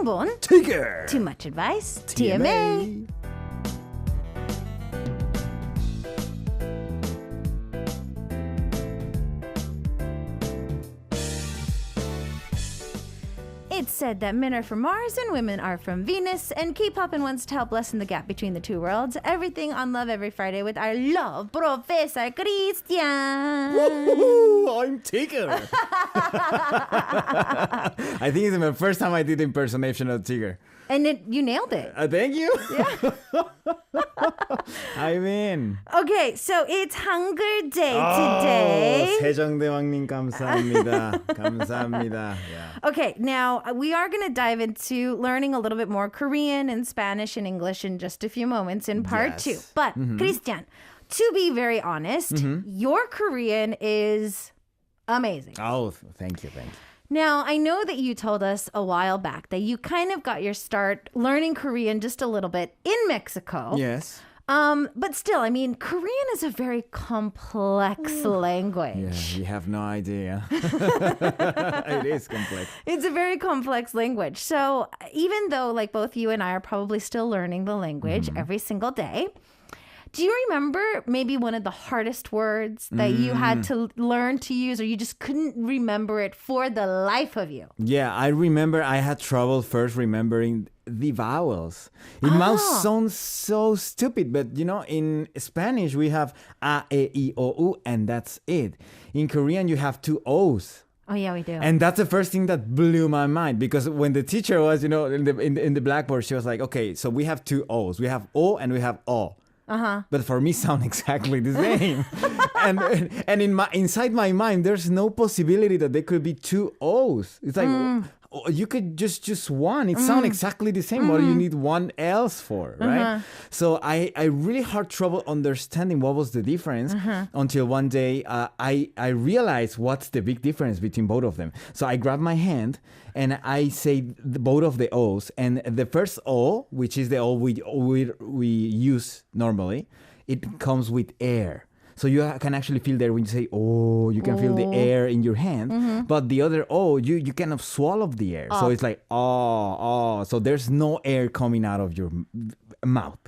충분, Tiger. too much advice, TMA. It's said that men are from Mars and women are from Venus, and K-Poppin wants to help lessen the gap between the two worlds. Everything on Love Every Friday with our love Professor Christian. Woo-hoo, I'm Tiger. I think it's my first time I did impersonation of Tiger. And you nailed it. Thank you. Yeah. I'm in. Okay, so it's Hangul Day today. 세종대왕님 감사합니다. 감사합니다. Yeah. Okay, now we are going to dive into learning a little bit more Korean and Spanish and English in just a few moments in part 2. But, Christian, to be very honest, your Korean is amazing. Oh, thank you. Now, I know that you told us a while back that you kind of got your start learning Korean just a little bit in Mexico. Yes. But still, I mean, Korean is a very complex language. Yeah, you have no idea. It is complex. It's a very complex language. So even though like both you and I are probably still learning the language every single day, do you remember maybe one of the hardest words that you had to learn to use, or you just couldn't remember it for the life of you? Yeah, I remember I had trouble first remembering the vowels. It might sound so stupid, but you know, in Spanish we have a, e, I, o, u, and that's it. In Korean you have 2 O's. Oh yeah, we do. And that's the first thing that blew my mind, because when the teacher was, you know, in the blackboard, she was like, okay, so we have 2 O's. We have O and we have O. But for me, sound exactly the same. and inside my mind, there's no possibility that there could be 2 O's. It's like you could just choose one. It sounds exactly the same. What do you need one else for, right? So I really had trouble understanding what was the difference until one day I realized what's the big difference between both of them. So I grab my hand and I say both of the O's, and the first O, which is the O we use normally, it comes with air. So you can actually feel there when you say, oh, you can feel the air in your hand. But the other O, you kind of swallow the air. So it's like, oh. So there's no air coming out of your mouth.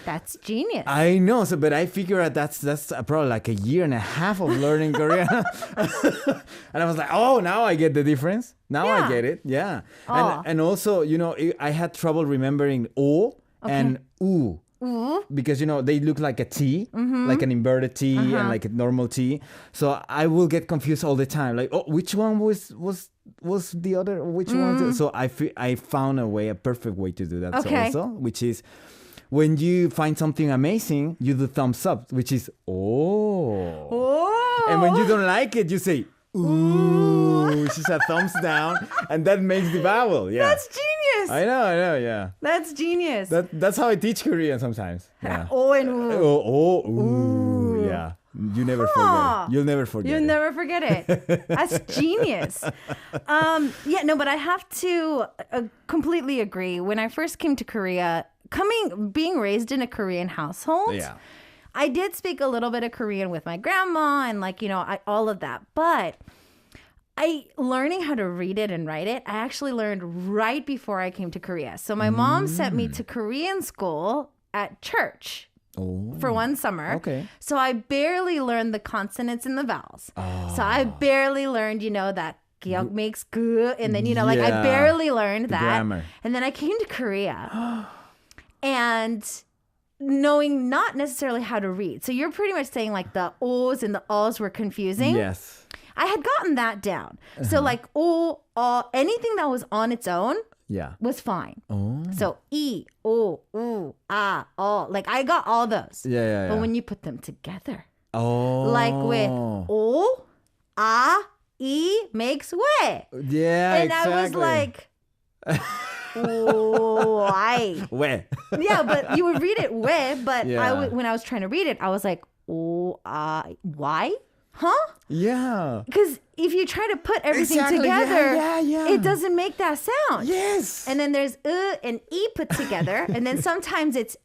That's genius. I know, but I figure out that's probably like 1.5 years of learning Korean. And I was like, oh, now I get the difference. Now I get it. Yeah. And also, you know, I had trouble remembering O and U. Because, you know, they look like a T, like an inverted T and like a normal T. So I will get confused all the time. Like, oh, which one was the other? Which one? So I found a perfect way to do that also, which is when you find something amazing, you do thumbs up, which is, oh. And when you don't like it, you say, ooh, which is a thumbs down, and that makes the vowel. Yeah. That's genius. I know, yeah. That's genius. That's how I teach Korean sometimes. Yeah. O and oo. Ooh, yeah. You never forget it. You'll never forget it. You'll never forget it. That's genius. Yeah, no, but I have to completely agree. When I first came to Korea, being raised in a Korean household, I did speak a little bit of Korean with my grandma and like, you know, all of that. But learning how to read it and write it, I actually learned right before I came to Korea. So my mom sent me to Korean school at church for one summer. Okay. So I barely learned the consonants and the vowels. So I barely learned, you know, that gyok makes gu. And then, you know, like I barely learned that. Grammar. And then I came to Korea and knowing not necessarily how to read. So you're pretty much saying like the O's and the O's were confusing. Yes. I had gotten that down. So like O, anything that was on its own was fine. Oh. So I, O, U, A, O. Like I got all those. Yeah. But when you put them together, like with O, A, I makes we. Yeah, and exactly. I was like, why? We. Yeah, but you would read it we, but when I was trying to read it, I was like, why? Huh? Yeah. Because if you try to put everything together, it doesn't make that sound. Yes. And then there's and I put together, and then sometimes it's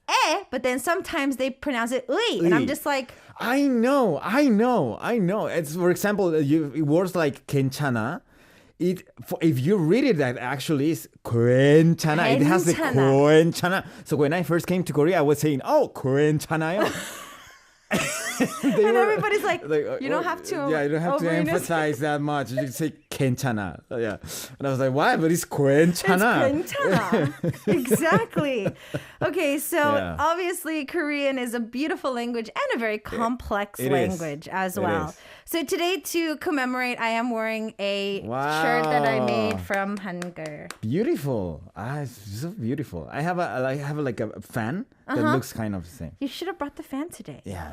but then sometimes they pronounce it ui. And I'm just like, I know. It's, for example, words like 괜찮아. if you read it, that actually is 괜찮아. It has the 괜찮아. So when I first came to Korea, I was saying, 괜찮아요. And everybody's like, you don't have to. Yeah, you don't have to emphasize that much. You just say 괜찮아. Yeah. And I was like, why? But it's 괜찮아. It's 괜찮아. Exactly. Okay, so obviously Korean is a beautiful language and a very complex language as well. So today, to commemorate, I am wearing a shirt that I made from Hangul. Beautiful. It's so beautiful. I have a fan that looks kind of the same. You should have brought the fan today. Yeah.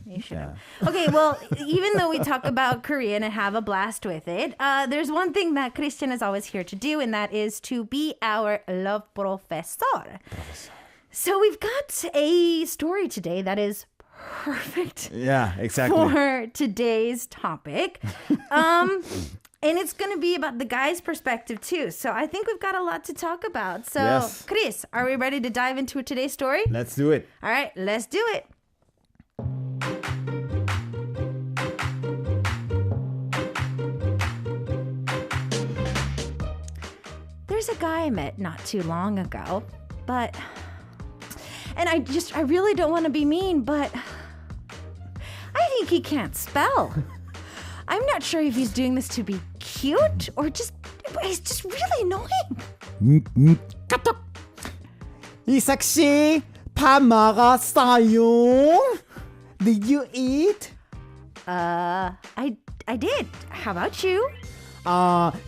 You should have. Okay, well, even though we talk about Korean and have a blast with it, there's one thing that Christian is always here to do, and that is to be our love professor. So we've got a story today that is perfect. Yeah, exactly. For today's topic. And it's going to be about the guy's perspective too. So I think we've got a lot to talk about. So, Chris, are we ready to dive into today's story? Let's do it. All right, let's do it. There's a guy I met not too long ago, and I really don't want to be mean, but I think he can't spell. I'm not sure if he's doing this to be cute or he's just really annoying. 까똑. 이삭 씨, 밥 먹었어요? Did you eat? I did. How about you?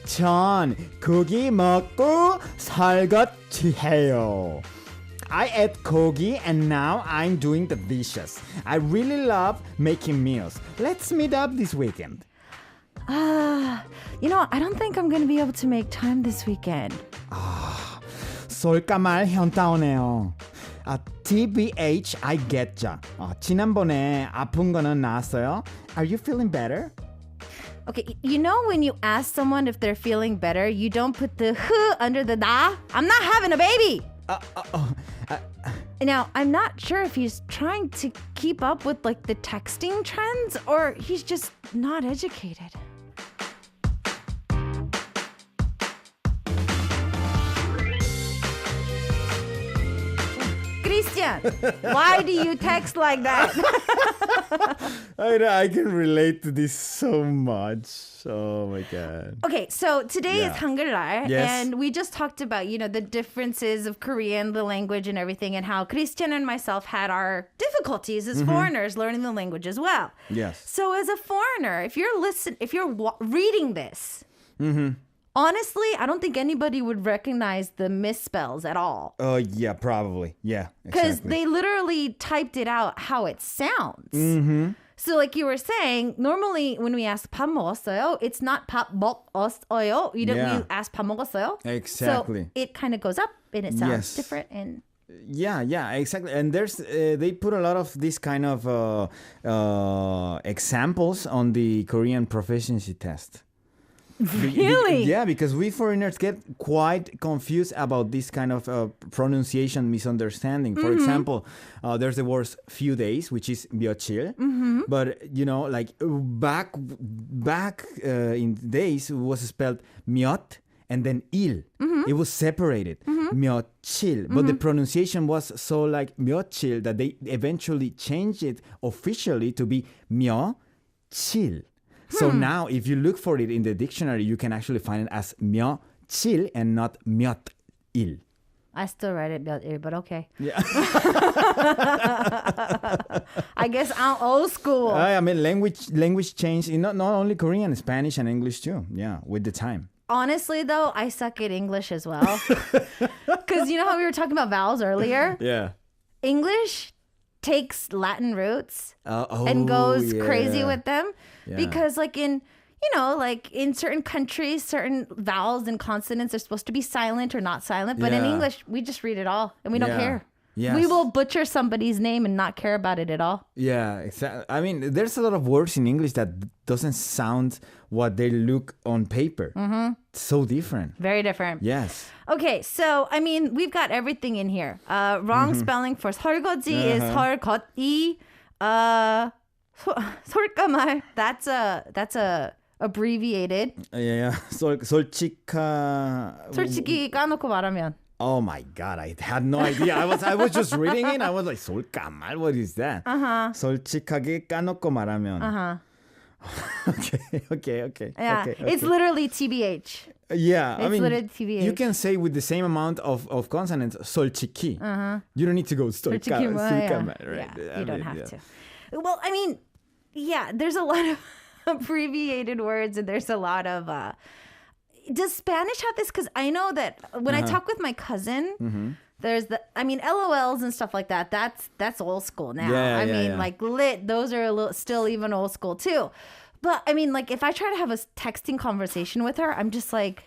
전 고기 먹고 설거지해요. I ate 고기 and now I'm doing the dishes. I really love making meals. Let's meet up this weekend. I don't think I'm going to be able to make time this weekend. 솔까말 현타 오네요. TBH, I getcha. 지난번에 아픈 거는 나았어요? Are you feeling better? Okay, when you ask someone if they're feeling better, you don't put the huh under the da. I'm not having a baby. Now, I'm not sure if he's trying to keep up with the texting trends or he's just not educated. Christian, why do you text like that? I can relate to this so much. Oh my God. Okay, so today is Hangul-날, and we just talked about, the differences of Korean, the language and everything, and how Christian and myself had our difficulties as foreigners learning the language as well. Yes. So as a foreigner, if you're reading this, honestly, I don't think anybody would recognize the misspells at all. Yeah, probably. Yeah, because they literally typed it out how it sounds. So like you were saying, normally when we ask 밥 먹었어요, it's not 밥 먹었어요. We ask 밥 먹었어요. Exactly. So it kind of goes up and it sounds different. And yeah, exactly. And there's they put a lot of this kind of examples on the Korean proficiency test. Really? Yeah, because we foreigners get quite confused about this kind of pronunciation misunderstanding. For example, there's the word few days, which is 며칠. But, back in days, it was spelled 몇 and then 일. It was separated. 며칠. But the pronunciation was so like 며칠 that they eventually changed it officially to be 며칠. So now, if you look for it in the dictionary, you can actually find it as 며칠 and not 몇일. I still write it 몇일, but okay. Yeah. I guess I'm old school. I mean, language change in not only Korean, Spanish and English too. Yeah, with the time. Honestly, though, I suck at English as well. Because you know how we were talking about vowels earlier? Yeah. English takes Latin roots and goes crazy with them. Yeah. Because in certain countries, certain vowels and consonants are supposed to be silent or not silent. But in English, we just read it all and we don't care. Yes. We will butcher somebody's name and not care about it at all. Yeah, exactly. I mean, there's a lot of words in English that doesn't sound what they look on paper. So different. Very different. Yes. Okay, so, I mean, we've got everything in here. Wrong spelling for 설거지 is 설거지. 솔까말, that's a abbreviated. 솔직히 까놓고 말하면. Oh my God, I had no idea. I was just reading it. I was like, 솔까말, what is that? 솔직하게 까놓고 말하면. Okay. Yeah, it's literally TBH. Yeah, I mean, TBH. you can say with the same amount of consonants, 솔직히. You don't need to go 솔까말, right? Yeah, you don't have to. Well, I mean, yeah, there's a lot of abbreviated words and there's a lot of... Does Spanish have this? Because I know that when I talk with my cousin, there's LOLs and stuff like that. That's old school now. I mean, like lit, those are still even old school too. But I mean, like if I try to have a texting conversation with her, I'm just like,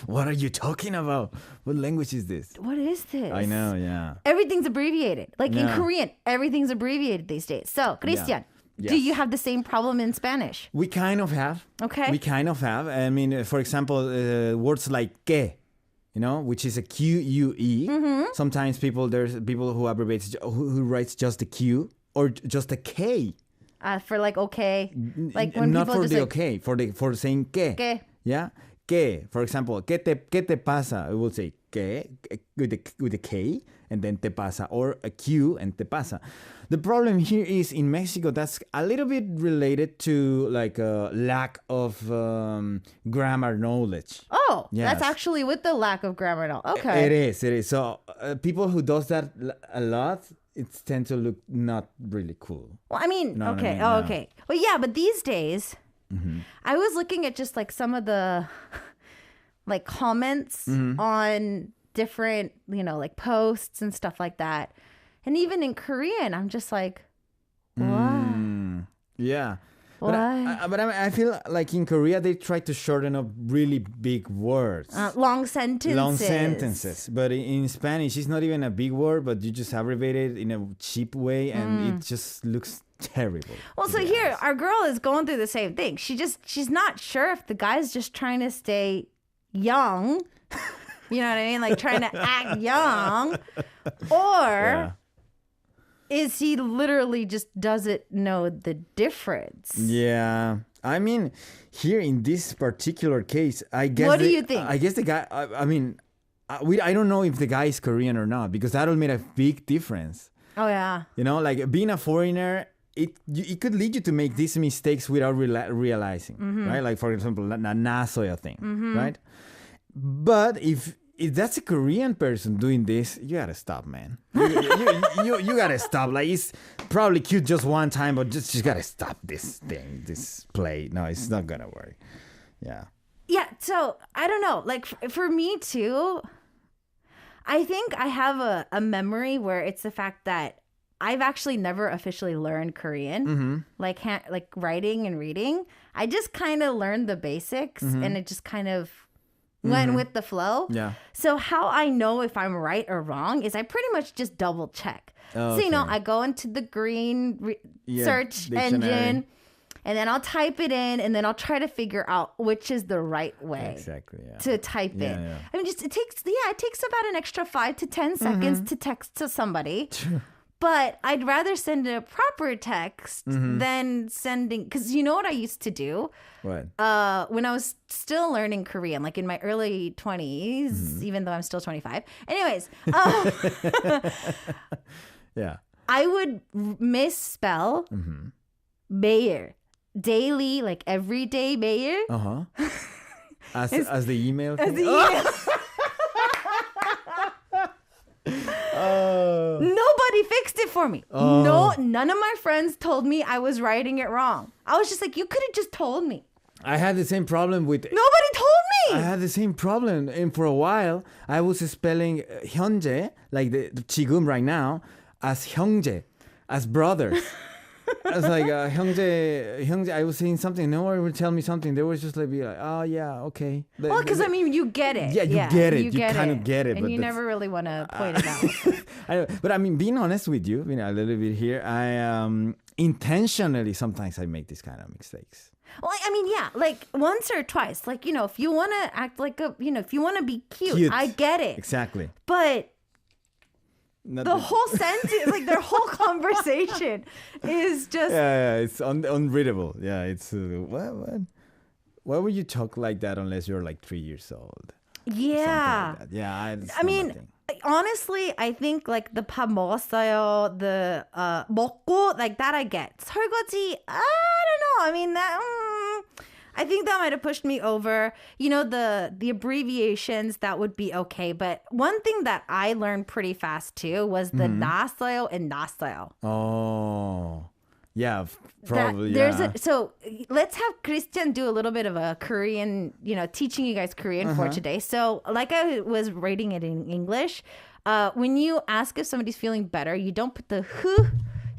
what are you talking about? What language is this? What is this? I know, yeah. Everything's abbreviated. Like in Korean, everything's abbreviated these days. So, Christian. Yes. Do you have the same problem in Spanish? We kind of have. Okay. We kind of have. I mean, for example, words like que, which is a Q-U-E. Sometimes there's people who abbreviates, who writes just a Q or just a K. For like okay. Like when not people for just the like, okay, for saying que. Que. Yeah. Que. For example, ¿qué te pasa? I will say que with a K and then te pasa, or a Q and te pasa. The problem here is in Mexico, that's a little bit related to like a lack of grammar knowledge. Oh, yes. That's actually with the lack of grammar knowledge. Okay. It is. So people who does that a lot, it tends to look not really cool. Well, I mean, okay. Okay. Well, yeah, but these days, I was looking at just like some of the like comments on different, like posts and stuff like that. And even in Korean, I'm just like, what? Yeah. What? But I feel like in Korea, they try to shorten up really big words. Long sentences. But in Spanish, it's not even a big word, but you just abbreviate it in a cheap way, and it just looks terrible. Well, so here, our girl is going through the same thing. She's not sure if the guy's just trying to stay young. You know what I mean? Like trying to act young. Or... is he literally just doesn't know the difference? Yeah. I mean, here in this particular case, I guess... What do you think? I guess the guy... I don't know if the guy is Korean or not, because that will make a big difference. Oh, yeah. Like being a foreigner, it could lead you to make these mistakes without realizing, right? Like, for example, nasoya thing, right? But if that's a Korean person doing this, you gotta stop, man. You gotta stop. Like, it's probably cute just one time, but just gotta stop this play. No, it's not gonna work. Yeah. Yeah. So I don't know. Like for me too, I think I have a memory where it's the fact that I've actually never officially learned Korean, like writing and reading. I just kind of learned the basics, and it just kind of went with the flow. Yeah. So how I know if I'm right or wrong is I pretty much just double check. Okay. So, I go into the green search engine, and then I'll type it in, and then I'll try to figure out which is the right way to type in. Yeah. I mean, it takes about an extra 5 to 10 seconds to text to somebody. But I'd rather send a proper text than sending... Because you know what I used to do? What? When I was still learning Korean, like in my early 20s, even though I'm still 25. Anyways. Yeah. I would misspell 매일. Daily, like everyday 매일. Uh-huh. As the email thing? As the email. Nobody fixed it for me. No, none of my friends told me I was writing it wrong. I was just like, you could have just told me. I had the same problem with... Nobody told me! I had the same problem. And for a while, I was spelling 현재, like the 지금 right now, as 형제, as brothers. I was like, 형제, I was saying something. No one would tell me something. They was just like, oh, yeah, okay. Well, because, I mean, you get it. Yeah, you get it. You kind of get it. And but you never really want to point it out. But I mean, being honest with you, a little bit here, I intentionally, sometimes I make these kind of mistakes. Well, I mean, yeah, like once or twice. Like, if you want to act like if you want to be cute, I get it. Exactly. But The whole sentence, like their whole conversation is just... Yeah, it's unreadable. Yeah, it's... why would you talk like that unless you're like 3 years old? Yeah. Like yeah, I mean, honestly, I think like the 밥 먹었어요, the 먹고, like that I get. 설거지, I don't know. I mean, that... I think that might have pushed me over. You know, the abbreviations, that would be okay. But one thing that I learned pretty fast too was the 나왔어요 and 났어요. Oh, yeah, probably. So let's have Christian do a little bit of a Korean, teaching you guys Korean for today. So like I was writing it in English, when you ask if somebody's feeling better, you don't put the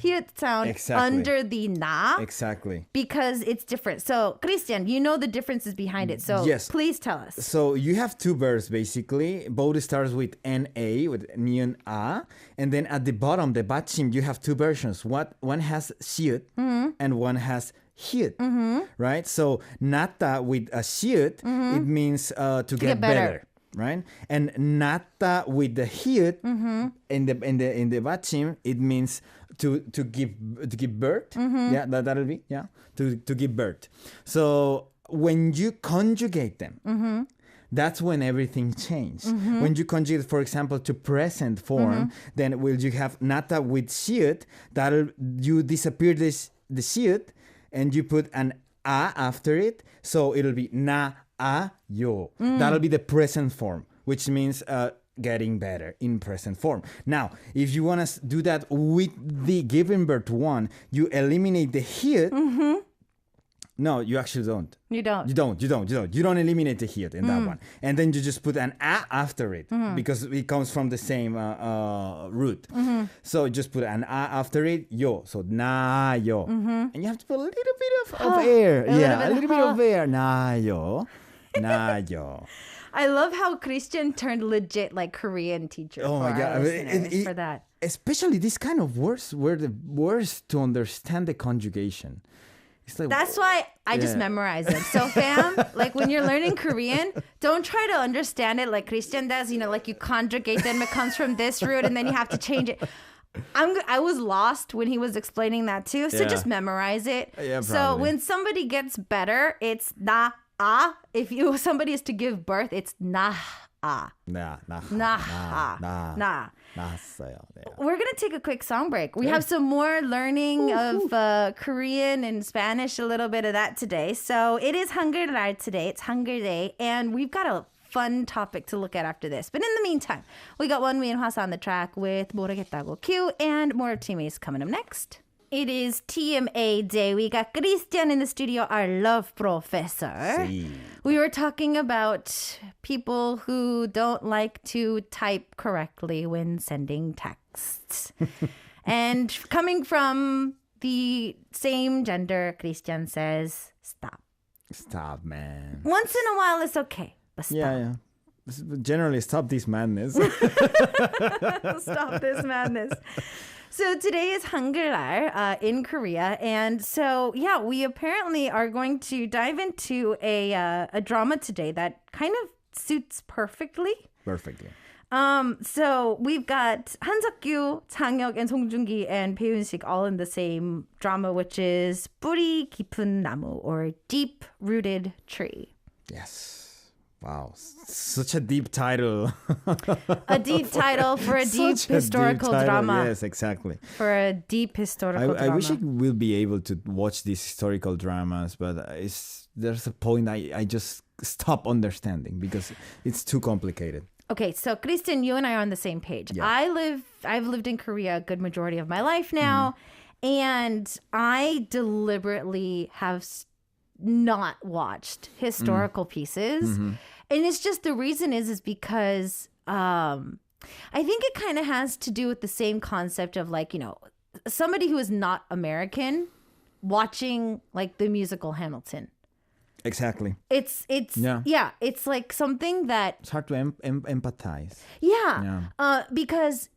hyut sound under the na. Exactly. Because it's different. So, Christian, you know the differences behind it. So, yes. Please tell us. So, you have two verbs, basically. Both starts with na, with niun a. And then at the bottom, the bachim, you have two versions. One has siut and one has hyut. Right? So, nata with a siut, it means to get better. Right? And nata with the hyut in the bachim, it means to give birth. Yeah, that'll be to give birth. So when you conjugate them, that's when everything changes. When you conjugate, for example, to present form, then will you have nata with siut? You disappear the siut and you put an a after it, so it'll be na a yo. That'll be the present form, which means getting better in present form. Now, if you want to do that with the given birth one, you eliminate the hyut. No, you actually don't. You don't. You don't eliminate the hyut in that one. And then you just put an a after it because it comes from the same root. So just put an a after it, yo. So na yo. And you have to put a little bit of air. A little bit of air. Na yo. Na yo. I love how Christian turned legit like Korean teacher. Oh my God. For that. Especially these kind of words were the worst to understand the conjugation. It's like, that's why I just memorize them. So fam, like when you're learning Korean, don't try to understand it like Christian does. Like you conjugate them, it comes from this root and then you have to change it. I was lost when he was explaining that too. So just memorize it. Yeah, so when somebody gets better, it's na. If somebody is to give birth, it's nah. We're gonna take a quick song break. We have some more learning of Korean and Spanish, a little bit of that today. So it is 한글날 today. It's Hangul Day, and we've got a fun topic to look at after this. But in the meantime, we got Wonmi and Hwasa on the track with 모르겠다고 Q, and more of Teammates coming up next. It is TMA Day. We got Christian in the studio, our love professor. Sí. We were talking about people who don't like to type correctly when sending texts. And coming from the same gender, Christian says, stop. Stop, man. Once in a while, it's okay, but stop. Yeah. Generally, stop this madness. Stop this madness. So today is 한글날 in Korea. And so, we apparently are going to dive into a drama today that kind of suits perfectly. So we've got 한석규, 장혁, and 송중기 and 배윤식 all in the same drama, which is 뿌리 깊은 나무, or Deep Rooted Tree. Yes. Wow, such a deep title. A deep title for a deep historical drama. Yes, exactly. For a deep historical drama. I wish I will be able to watch these historical dramas, but there's a point I just stop understanding because it's too complicated. Okay, so Christian, you and I are on the same page. Yeah. I've lived in Korea a good majority of my life now, and I deliberately have not watched historical pieces. And it's just, the reason is because I think it kind of has to do with the same concept of somebody who is not American watching like the musical Hamilton. Exactly. It's like something that it's hard to empathize. Because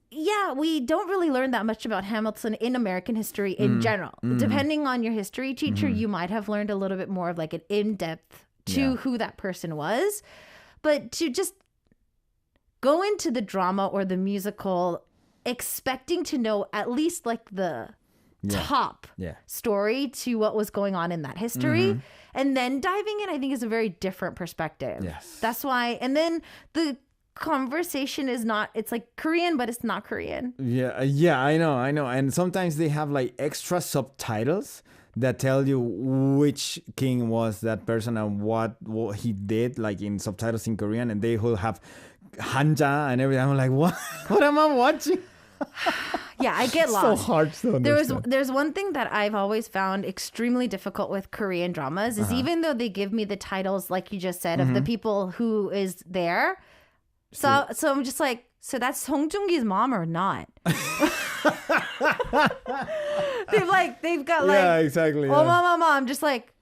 we don't really learn that much about Hamilton in American history in general. Depending on your history teacher, you might have learned a little bit more of like an in-depth to who that person was. But to just go into the drama or the musical expecting to know at least like the top story to what was going on in that history. And then diving in, I think, is a very different perspective. Yes. That's why. And then the conversation is not, it's like Korean, but it's not Korean. Yeah, I know. And sometimes they have like extra subtitles that tell you which king was that person and what he did, like in subtitles in Korean, and they will have hanja and everything. I'm like, what? What am I watching? Yeah, I get lost. So hard to understand. There's one thing that I've always found extremely difficult with Korean dramas is even though they give me the titles, like you just said, of the people who is there. So I'm just like, so that's Song Joong-ki's mom or not? They've got like, exactly. Oh, mama. I'm just like,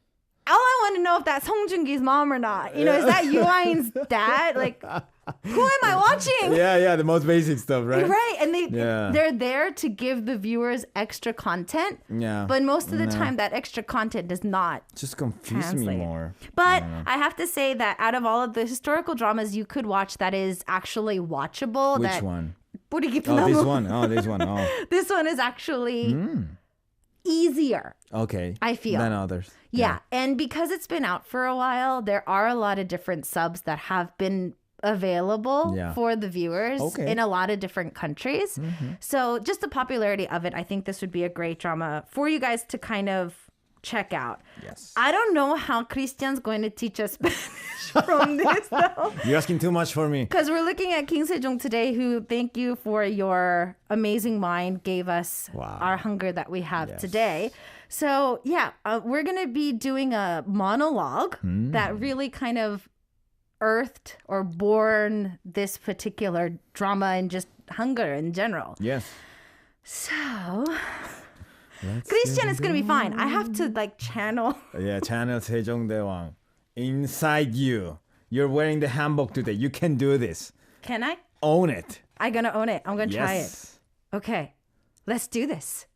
all I want to know if that's Song Joong-ki's mom or not. You know, is that Yoo In-'s dad? Like, who am I watching? Yeah, the most basic stuff, right? Right, and they're there to give the viewers extra content. Yeah. But most of the time, that extra content does not just confuse me more. But I have to say that out of all of the historical dramas you could watch that is actually watchable. Which one? This one. This one. Oh. This one is actually easier. Okay. I feel. Than others. Yeah, and because it's been out for a while, there are a lot of different subs that have been available for the viewers in a lot of different countries. So just the popularity of it, I think this would be a great drama for you guys to kind of check out. Yes. I don't know how Christian's going to teach us Spanish from this though. You're asking too much for me. Because we're looking at King Sejong today, who, thank you for your amazing mind, gave us our hunger that we have today. So we're going to be doing a monologue that really kind of earthed or born this particular drama and just hunger in general. Yes. So, Christian is going to be fine. I have to like channel. Channel 세종대왕. Inside you. You're wearing the hanbok today. You can do this. Can I? Own it. I'm going to own it. I'm going to try it. Okay. Let's do this.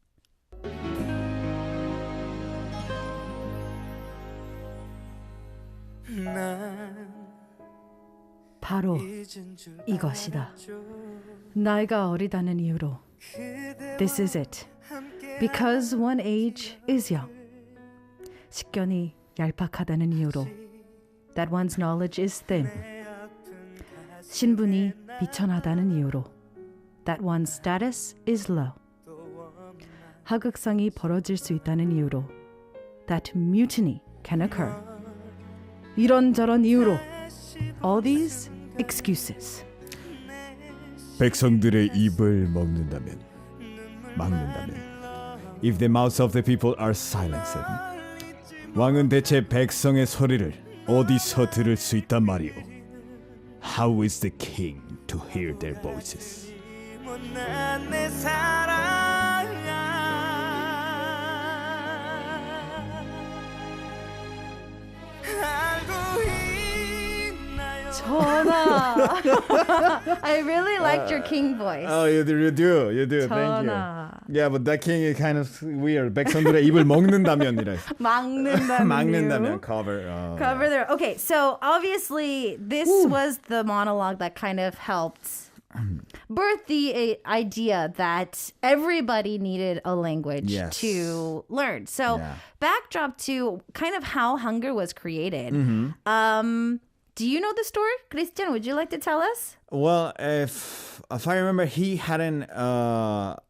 바로 이것이다. 나이가 어리다는 이유로. This is it. Because one age is young. 식견이 얄팍하다는 이유로. That one's knowledge is thin. 신분이 비천하다는 이유로. That one's status is low. 하극상이 벌어질 수 있다는 이유로. That mutiny can occur. 이런저런 이유로. All these excuses. 백성들의 입을 막는다면 If the mouths of the people are silenced, 왕은 대체 백성의 소리를 어디서 들을 수 있단 말이오? How is the king to hear their voices? 전하. I really liked your king voice. Oh, you do. 전하. Thank you. Yeah, but that king is kind of weird. 백성들의 입을 먹는다면이래. 막는다면. Cover there. Okay, so obviously this was the monologue that kind of helped birth the idea that everybody needed a language to learn. So backdrop to kind of how hunger was created. Do you know the story? Christian, would you like to tell us? Well, if I remember, he didn't have,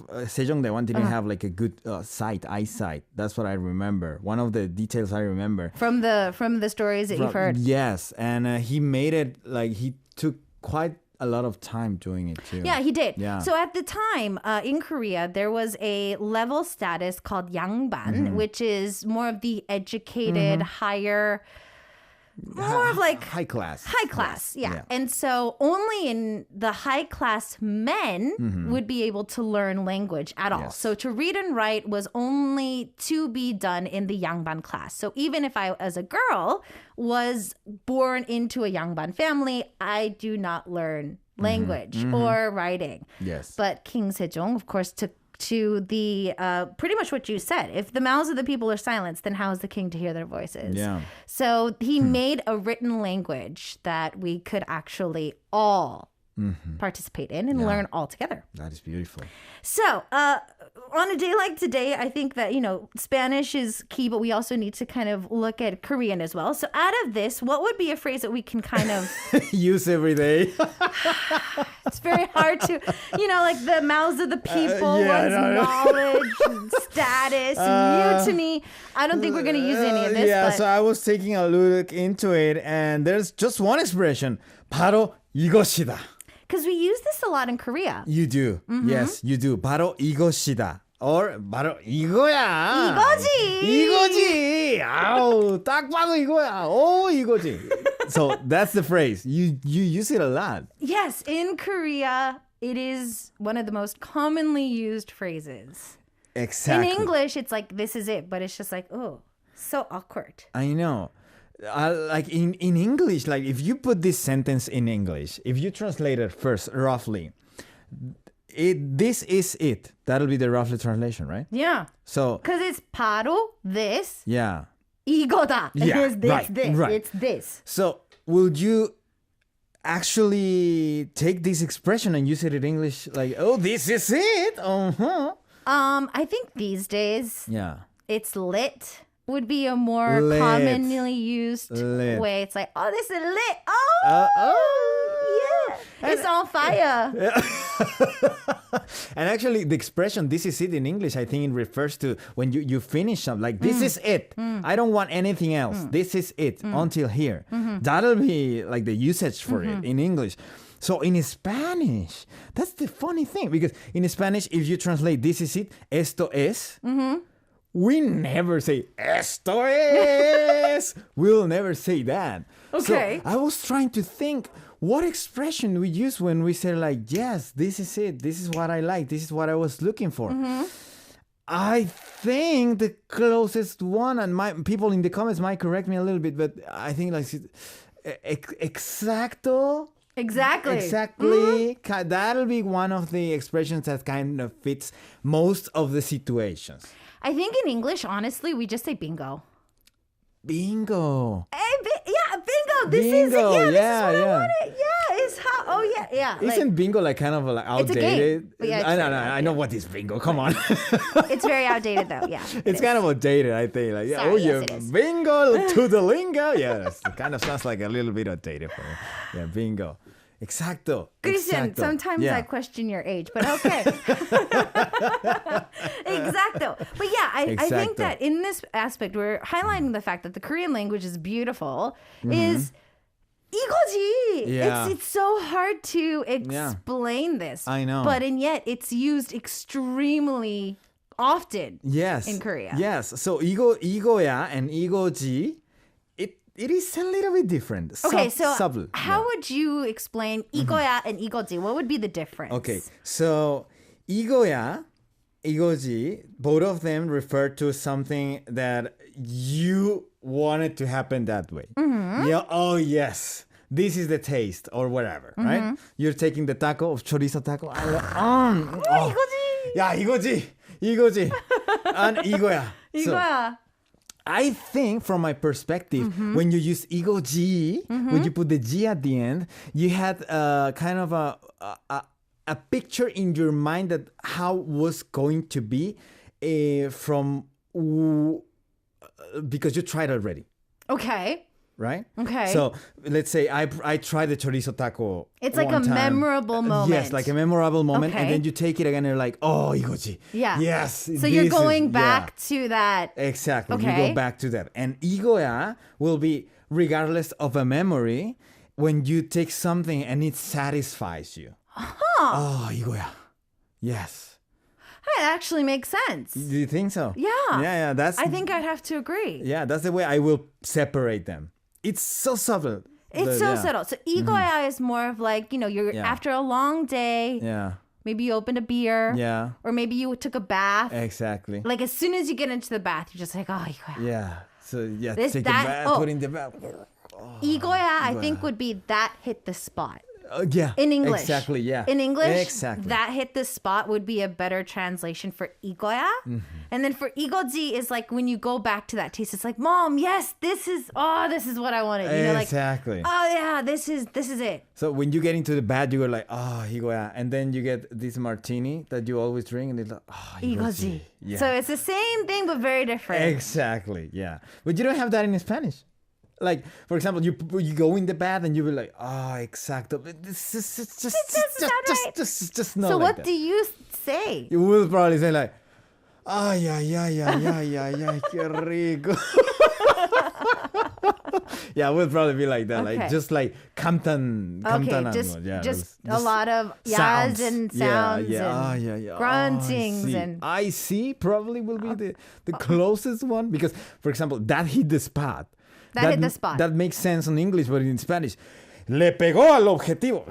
Sejongdaewon didn't have like a good eyesight. That's what I remember. One of the details I remember. From the stories that you've heard. Yes, and he made it, like he took quite a lot of time doing it too. Yeah, he did. Yeah. So at the time in Korea, there was a level status called Yangban, which is more of the educated, higher... More of like high class. High class, yeah. And so only in the high class men would be able to learn language at all. So to read and write was only to be done in the Yangban class. So even if I, as a girl, was born into a Yangban family, I do not learn language or writing. Yes. But King Sejong, of course, took to the pretty much what you said. If the mouths of the people are silenced, then how is the king to hear their voices? Yeah. So he made a written language that we could actually all participate in and learn all together. That is beautiful. So, on a day like today, I think that, Spanish is key, but we also need to kind of look at Korean as well. So out of this, what would be a phrase that we can kind of use every day? It's very hard to, like the mouths of the people, knowledge, status, mutiny. I don't think we're going to use any of this. Yeah, but... so I was taking a look into it, and there's just one expression. 바로 이것이다. Because we use this a lot in Korea. You do. Yes, you do. 바로 이것이다. Or 바로 이거야. 이거지. 아우, 딱 봐도 이거야. 오, 이거지. So that's the phrase. You use it a lot. Yes, in Korea, it is one of the most commonly used phrases. Exactly. In English, it's like, this is it. But it's just like, oh, so awkward. I know. Like in English, like if you put this sentence in English, if you translate it first roughly, this is it. That'll be the roughly translation, right? Yeah. So because it's 바로 this. Yeah. 이거다. Yeah. It is this. Right. It's this. So would you actually take this expression and use it in English? Like, oh, this is it. I think these days, it's lit. Would be a more commonly used way. It's like, oh, this is lit. Oh, yeah. It's on fire. And actually, the expression, this is it in English, I think it refers to when you finish something. Like, this is it. I don't want anything else. This is it until here. That'll be like the usage for it in English. So in Spanish, that's the funny thing. Because in Spanish, if you translate this is it, esto es, we never say, esto es. We'll never say that. Okay. So I was trying to think, what expression we use when we say like, yes, this is it. This is what I like. This is what I was looking for. I think the closest one, and my people in the comments might correct me a little bit, but I think like exacto. Exactly. That'll be one of the expressions that kind of fits most of the situations. I think in English, honestly, we just say bingo. Bingo. Bingo. This is it. Yeah, this is what I wanted. Yeah, it's how. Oh, yeah. Isn't bingo like kind of like outdated? It's a game. Yeah, I know what is bingo. Come on. It's very outdated though. Yeah. It's kind of outdated, I think. Like, Sorry, yes, it is. Bingo to the lingo. Yes, it kind of sounds like a little bit outdated for me. Yeah, bingo. Exacto. Christian, sometimes I question your age, but okay. Exacto. But yeah, I think that in this aspect, we're highlighting the fact that the Korean language is beautiful, is 이거지. Yeah. It's so hard to explain this. I know. But and yet it's used extremely often in Korea. Yes. So 이거야 and 이거지, it is a little bit different. Okay, so subtle. How would you explain 이거야 and 이거지? What would be the difference? Okay, so 이거야, 이거지, both of them refer to something that you wanted to happen that way. Yeah. Oh, yes. This is the taste or whatever, right? You're taking the taco of chorizo taco. 이거지. Yeah, 이거지. And 이거야. 이거야. I think from my perspective, when you use 이거지, when you put the G at the end, you had kind of a picture in your mind that how was going to be because you tried already. Okay. Right? Okay. So let's say I tried the chorizo taco. It's like a memorable moment. Yes, like a memorable moment. Okay. And then you take it again and you're like, oh, 이거지. Yeah. Yes. So you're going back to that. Exactly. Okay. You go back to that. And 이거야 will be regardless of a memory when you take something and it satisfies you. Oh, 이거야. Yes. That actually makes sense. Do you think so? Yeah. Yeah. I think I'd have to agree. Yeah, that's the way I will separate them. It's so subtle. It's so subtle. So 이거야 is more of like, you're after a long day. Yeah. Maybe you opened a beer. Yeah. Or maybe you took a bath. Exactly. Like as soon as you get into the bath, you're just like, oh, 이거야. Yeah. So take a bath, put in the bath. 이거야, I think would be that hit the spot. Yeah. In English. Exactly, yeah. In English, exactly. that hit the spot would be a better translation for 이거야. And then for 이거지 is like when you go back to that taste, it's like, Mom, yes, this is what I wanted. You know, exactly. Like, oh yeah, this is it. So when you get into the bad, you go like, 이거야. And then you get this martini that you always drink and it's like, 이거지. Yeah. So it's the same thing, but very different. Exactly, yeah. But you don't have that in Spanish. Like, for example, you go in the bath and you be like, exacto. This is just not So like what that. do you say? You will probably say like, ay, qué rico. Yeah, we'll probably be like that. Okay. Like, just like Kamtan. Okay, just a lot of yas and sounds and gruntings and... I see probably will be the closest one. Because, for example, that hit the spot. That hit the spot. That makes sense in English, but in Spanish, le pegó al objetivo.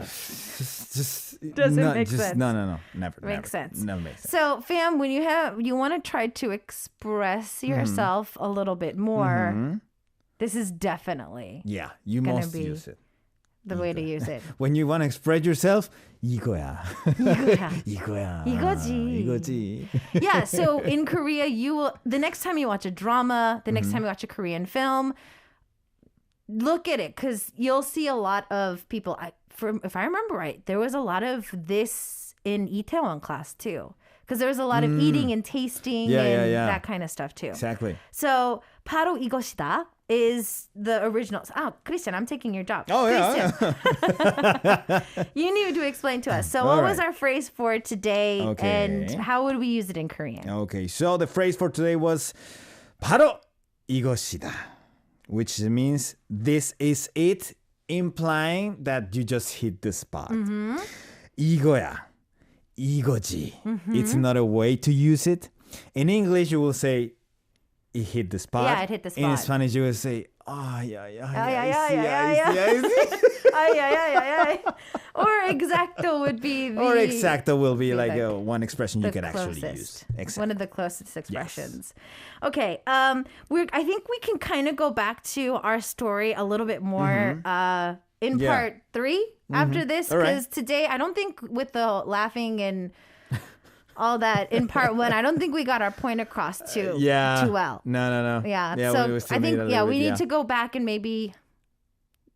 Doesn't make sense. No. Never. Makes sense. Never makes sense. So, fam, when you want to try to express yourself a little bit more, this is definitely you gonna must be use it. the way to use it. When you want to express yourself, 이거야. 이거지. Yeah, so in Korea, the next time you watch a drama, the next time you watch a Korean film, look at it, because you'll see a lot of people. If I remember right, there was a lot of this in Itaewon class too, because there was a lot of eating and tasting that kind of stuff too. Exactly. So 바로 이것이다 is the original. Christian, I'm taking your job. Oh, Christian. You need to explain to us. So what was our phrase for today, and how would we use it in Korean? Okay, so the phrase for today was 바로 이것이다, which means this is it, implying that you just hit the spot. 이거야, 이거지. It's another way to use it. In English, you will say it hit the spot. Yeah, it hit the spot. In Spanish, you will say, I see. Or exacto would be the... Or exacto will be like one expression you can closest. actually use. Exactly. One of the closest expressions. Yes. Okay, I think we can kind of go back to our story a little bit more in part 3 after this, because today I don't think with the laughing and all that in part 1, I don't think we got our point across too well. No. Yeah, so I think we need to go back and maybe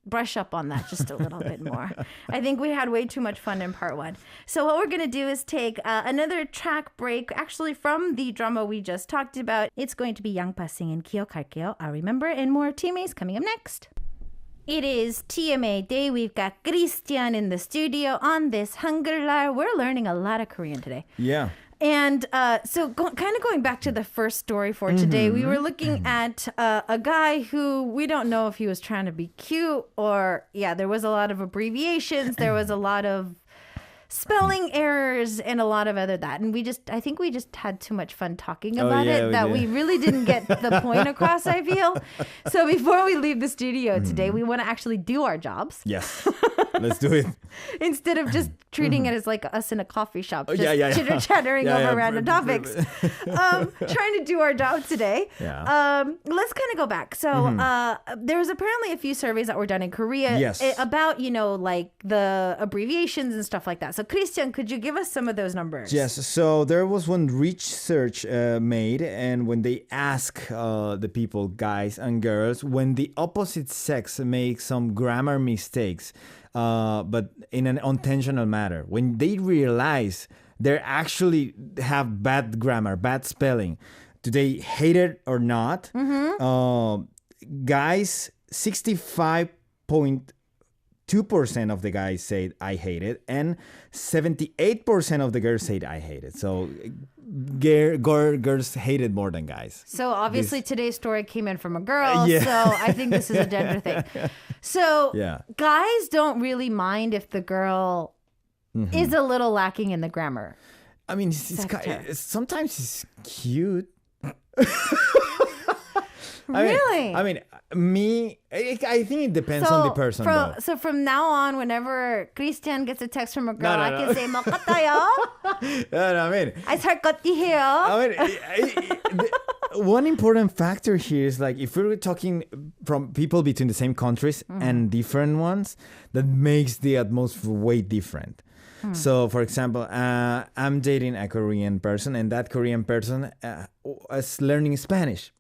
brush up on that just a little bit more. I think we had way too much fun in part 1. So what we're going to do is take another track break, actually from the drama we just talked about. It's going to be 양파 singing 기억할게요, I Remember, and more TMAs coming up next. It is TMA Day. We've got Christian in the studio on this 한글날. We're learning a lot of Korean today. Yeah. And so kind of going back to the first story for today, we were looking at a guy who we don't know if he was trying to be cute or, there was a lot of abbreviations. There was a lot of spelling errors and a lot of other that. And I think we just had too much fun talking about we really didn't get the point across, I feel. So before we leave the studio today, we want to actually do our jobs. Yes. Let's do it. Instead of just treating it as like us in a coffee shop, just chitter-chattering over random topics. Trying to do our job today. Yeah. Let's kind of go back. So there was apparently a few surveys that were done in Korea about, like the abbreviations and stuff like that. So Christian, could you give us some of those numbers? Yes. So there was one research made, and when they ask the people, guys and girls, when the opposite sex makes some grammar mistakes, but in an intentional manner, when they realize they actually have bad grammar, bad spelling, do they hate it or not? Guys, 65.2% of the guys said I hate it, and 78% of the girls said I hate it. So girls hate it more than guys. So obviously today's story came in from a girl, so I think this is a gender thing. So guys don't really mind if the girl is a little lacking in the grammar. I mean, sometimes it's cute. Really? I mean, I think it depends on the person. So from now on, whenever Christian gets a text from a girl, I can say 먹었다요. I mean, I 살 것이에요. I mean, one important factor here is like if we're talking from people between the same countries and different ones, that makes the atmosphere way different. So, for example, I'm dating a Korean person, and that Korean person is learning Spanish.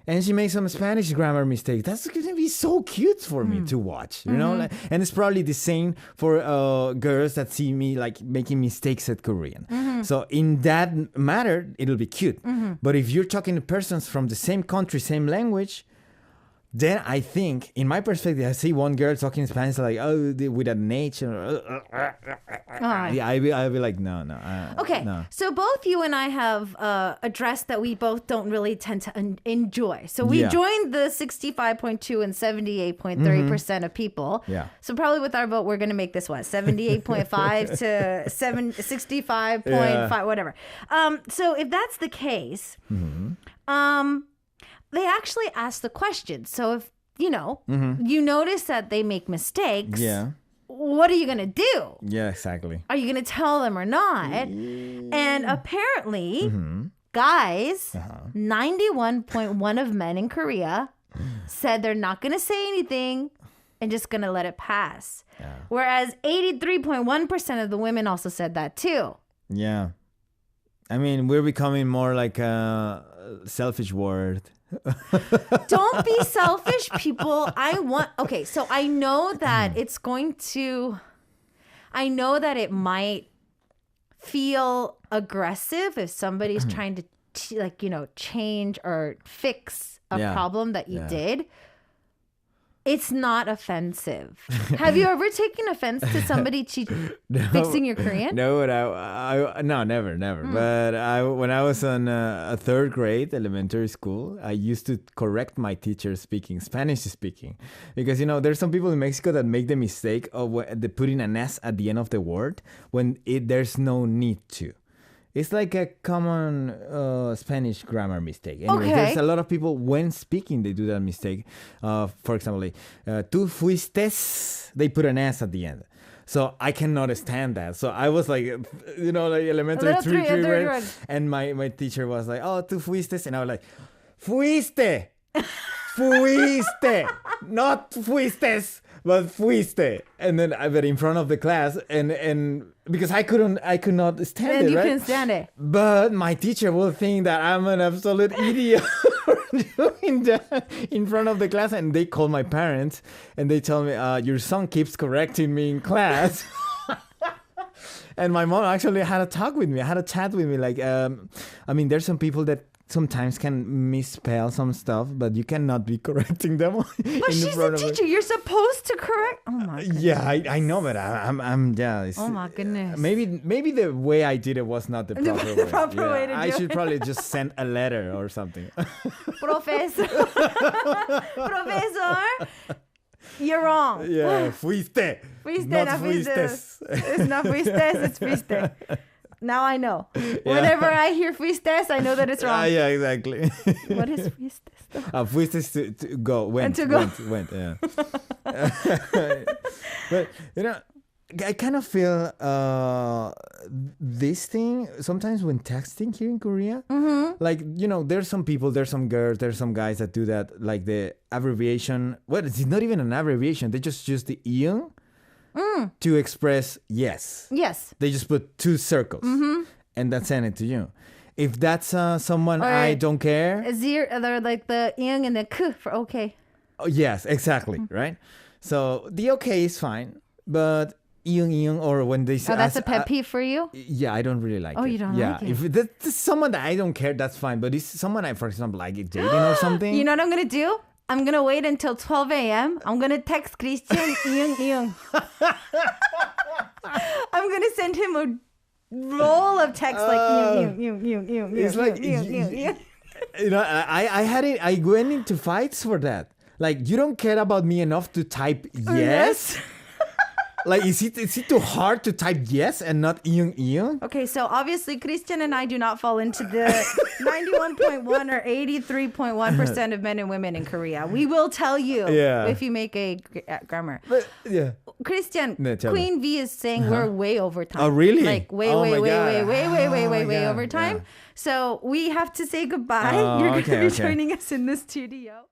And she makes some Spanish grammar mistakes. That's going to be so cute for me to watch, you know? Like, and it's probably the same for girls that see me like making mistakes at Korean. So in that matter, it'll be cute. But if you're talking to persons from the same country, same language, then I think, in my perspective, I see one girl talking Spanish like, oh, with an H. Yeah, I'd be like, no. Okay, no. So both you and I have addressed that we both don't really tend to enjoy. So we joined the 65.2 and 78.3% of people. Yeah. So probably with our vote, we're going to make this, 78.5 to 65.5, whatever. So if that's the case, they actually ask the question. So if, you notice that they make mistakes, what are you going to do? Yeah, exactly. Are you going to tell them or not? And apparently, guys, 91.1% of men in Korea said they're not going to say anything and just going to let it pass. Yeah. Whereas 83.1% of the women also said that too. Yeah. I mean, we're becoming more like a selfish word. Don't be selfish, people. So I know that I know that it might feel aggressive if somebody's trying to change or fix a problem that you did. It's not offensive. Have you ever taken offense to somebody fixing your Korean? No, no, never. But when I was on a third grade elementary school, I used to correct my teacher Spanish speaking. Because, there's some people in Mexico that make the mistake of putting an S at the end of the word when there's no need to. It's like a common Spanish grammar mistake. Anyway, there's a lot of people when speaking, they do that mistake. For example, tú fuiste, they put an S at the end. So I cannot stand that. So I was like, elementary three grade. And my teacher was like, oh, tú fuiste. And I was like, fuiste. Fuiste. Not fuistes, but fuiste. And then I was in front of the class and because I could not stand it, right? You couldn't stand it. But my teacher will think that I'm an absolute idiot for doing that in front of the class. And they call my parents and they tell me, your son keeps correcting me in class. And my mom actually had a chat with me. Like, there's some people that sometimes can misspell some stuff, but you cannot be correcting them. But she's a teacher. You're supposed to correct. Oh my goodness. Yeah, I know, but I'm oh my goodness. Maybe the way I did it was not the proper way. The proper way to do it. I should probably just send a letter or something. Professor, you're wrong. Yeah, fuiste. Not fuistes. It's not fuistes. It's fuiste. Now I know. Yeah. Whenever I hear fuistes, I know that it's wrong. Yeah, exactly. What is fuistes? Fuistes to go. Went, yeah. But, I kind of feel this thing sometimes when texting here in Korea. Like, there's some people, there's some girls, there's some guys that do that, like the abbreviation. Well, it's not even an abbreviation. They just use the iung. To express yes. Yes. They just put 2 circles and then send it to you. If that's someone I don't care. They're like the ing and the k for okay. Oh, yes, exactly. Right? So the okay is fine. But ing or when they say. Oh, that's a pet peeve for you? Yeah, I don't really like it. Oh, you don't like it? If that's someone that I don't care, that's fine. But it's someone I, for example, like dating or something. You know what I'm going to do? I'm going to wait until 12 a.m. I'm going to text Christian, iyung. I'm going to send him a roll of texts like iyung. It's like, I went into fights for that. Like, you don't care about me enough to type yes? Like, is it too hard to type yes and not iyong? Okay, so obviously Christian and I do not fall into the 91.1 or 83.1% of men and women in Korea. We will tell you if you make a grammar. But, yeah. Christian, No, tell Queen V is saying we're way over time. Oh, really? Like way over time. Yeah. So we have to say goodbye. You're going to be joining us in the studio.